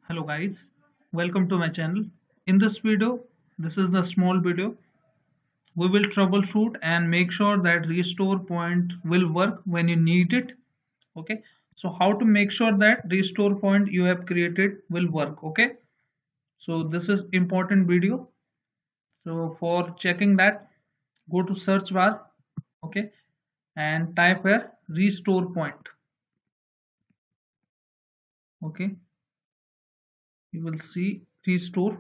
Hello guys, welcome to my channel. In this video, this is the small video. We will troubleshoot and make sure that restore point will work when you need it. Okay, so how to make sure that restore point you have created will work. Okay, so this is important video. So for checking that, go to search bar. Okay, and type here restore point. Okay, you will see restore.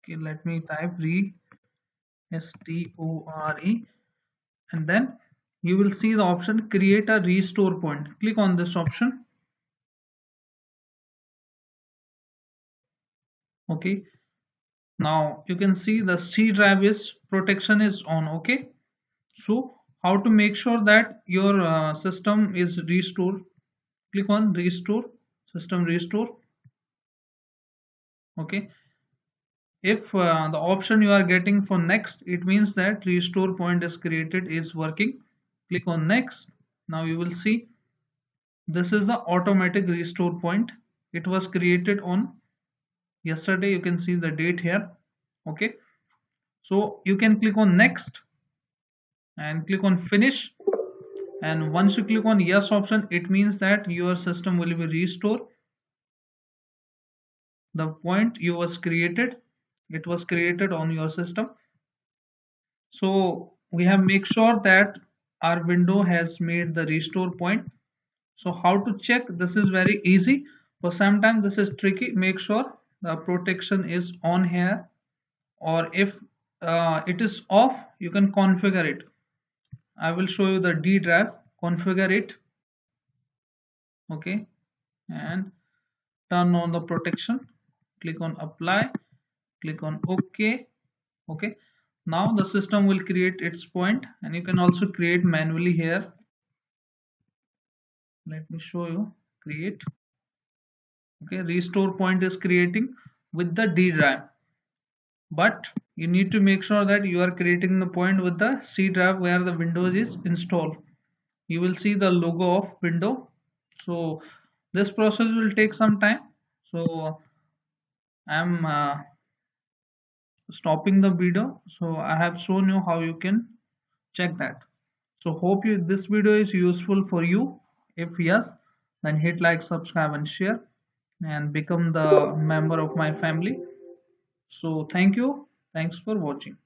Okay, let me type restore, and then you will see the option create a restore point. Click on this option. Okay, now you can see the C drive is protection is on. Okay, so how to make sure that your system is restored? Click on restore, system restore. Okay, if the option you are getting for next, it means that restore point is created, is working. Click on next. Now you will see this is the automatic restore point. It was created on yesterday. You can see the date here. Okay, so you can click on next and click on finish, and once you click on yes option, it means that your system will be restored. The point you was created, it was created on your system. So we have make sure that our window has made the restore point. So how to check? This is very easy, but sometimes this is tricky. Make sure the protection is on here, or if it is off, you can configure it. I will show you the D drive. Configure it. Okay, and turn on the protection. Click on apply. Click on OK. Okay, now the system will create its point, and you can also create manually here. Let me show you. Create. Okay, restore point is creating with the D drive, but you need to make sure that you are creating the point with the C drive where the Windows is installed. You will see the logo of window. So this process will take some time. So I'm stopping the video. So I have shown you how you can check that. So hope you this video is useful for you. If yes, then hit like, subscribe and share, and become the member of my family. So thank you. Thanks for watching.